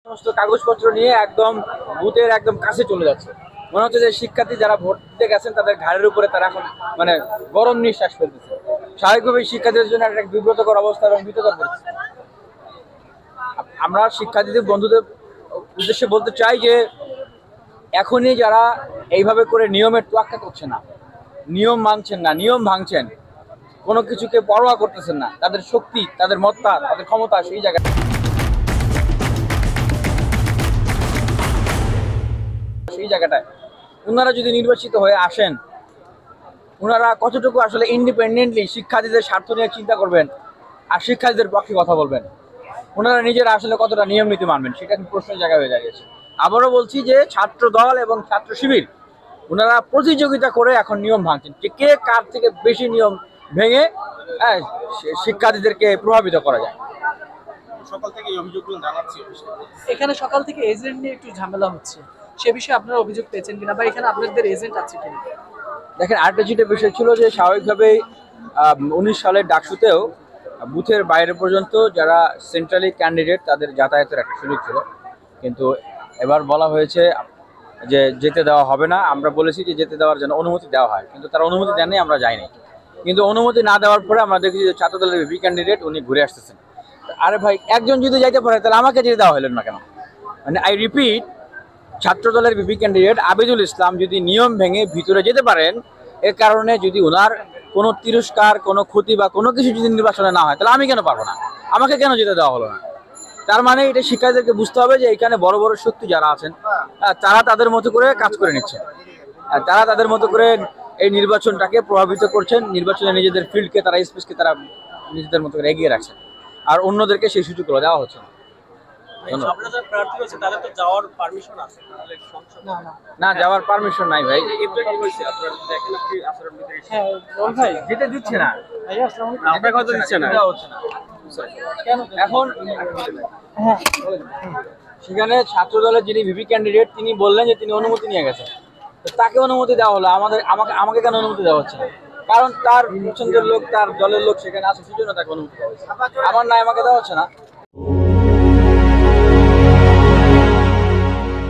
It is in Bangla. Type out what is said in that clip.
সমস্ত কাগজপত্র নিয়ে একদম বুথের একদম কাছে চলে যাচ্ছে। মনে হচ্ছে যে শিক্ষার্থী যারা ভোট দিতে গেছেন তাদের ঘাড়ের উপরে তারা এখন মানে গরম নিঃশ্বাস ফেলতেছে। স্বাভাবিকভাবেই শিক্ষার্থীদের জন্য একটা বিব্রতকর অবস্থা এবং ভীতকর পরিস্থিতি। আমরা শিক্ষার্থীদের বন্ধুদের উদ্দেশ্যে বলতে চাই যে এখনই যারা এইভাবে করে নিয়মের তোয়াক্কা করছে না, নিয়ম মানছেন না, নিয়ম ভাঙছেন, কোনো কিছুকে পরোয়া করতেছেন না, তাদের শক্তি, তাদের মত্তা, তাদের ক্ষমতা সেই জায়গাটায় ওনারা যদি নির্বাচিত হয়ে আসেন, ওনারা কতটুকু আসলে ইন্ডিপেন্ডেন্টলি শিক্ষার্থীদের স্বার্থ নিয়ে চিন্তা করবেন আর শিক্ষার্থীদের পক্ষে কথা বলবেন, ওনারা নিজেরা আসলে কতটা নিয়ম নীতি মানবেন, সেটা কিন্তু প্রশ্নের জায়গা হয়ে দাঁড়িয়েছে। আবারও বলছি যে ছাত্র দল এবং ছাত্র শিবির ওনারা প্রতিযোগিতা করে এখন নিয়ম ভাঙছেন, যে কে কার থেকে বেশি নিয়ম ভেঙে শিক্ষার্থীদেরকে প্রভাবিত করা যায়। সকাল থেকে এই অভিযোগগুলো জানাচ্ছি। এখানে সকাল থেকে এজেন্ট নিয়ে একটু ঝামেলা হচ্ছে, সে বিষয়ে আপনারা অভিযোগ পেয়েছেন কিনা বা এখানে আপনাদের এজেন্ট আছে কিনা? দেখেন, আরেকটা যেটা বিষয় ছিল যে স্বাভাবিকভাবেই 19 সালের ডাকসুতেও বুথের বাইরে পর্যন্ত যারা সেন্ট্রালি ক্যান্ডিডেট তাদের যাতায়াতের একটা সুযোগ ছিল, কিন্তু এবার বলা হয়েছে যে যেতে দেওয়া হবে না। আমরা বলেছি যে যেতে দেওয়ার জন্য অনুমতি দেওয়া হয়, কিন্তু তারা অনুমতি দেননি, আমরা যাইনি। কিন্তু অনুমতি না দেওয়ার পরে আমরা দেখি যে ছাত্রদলের ভিপি ক্যান্ডিডেট উনি ঘুরে আসতেছেন। আরে ভাই, একজন যদি যাইতে পারে তাহলে আমাকে যেতে দেওয়া হলেন না কেন? মানে আই রিপিট, ছাত্রদলের ভিপি ক্যান্ডিডেট আবিদুল ইসলাম যদি নিয়ম ভেঙে ভিতরে যেতে পারেন, এ কারণে যদি ওনার কোনো তিরস্কার, কোনো ক্ষতি বা কোনো কিছু যদি নির্বাচনে না হয়, তাহলে আমি কেন পারবো না? আমাকে কেন যেতে দেওয়া হলো না? তার মানে এটা শিক্ষার্থীদেরকে বুঝতে হবে যে এখানে বড় বড় শক্তি যারা আছেন তারা তাদের মতো করে কাজ করে নিচ্ছেন, তারা তাদের মতো করে এই নির্বাচনটাকে প্রভাবিত করছেন, নির্বাচনে নিজেদের ফিল্ডকে তারা স্পেসকে তারা নিজেদের মতো করে এগিয়ে রাখছেন, আর অন্যদেরকে সেই সুযোগগুলো দেওয়া হচ্ছে না। না, যাওয়ার পারমিশন নাই ভাই, যেতে দিচ্ছে না, এখন সেখানে ছাত্র দলের যিনি ভিপি ক্যান্ডিডেট তিনি বললেন যে তিনি অনুমতি নিয়ে গেছেন, তাকে অনুমতি দেওয়া হলো, আমাকে কেন অনুমতি দেওয়া হচ্ছে না? কারণ তার পছন্দের লোক, তার দলের লোক সেখানে আছে, সেজন্য তাকে অনুমতি দেওয়া হচ্ছে। আমার নাই, আমাকে দেওয়া হচ্ছে না।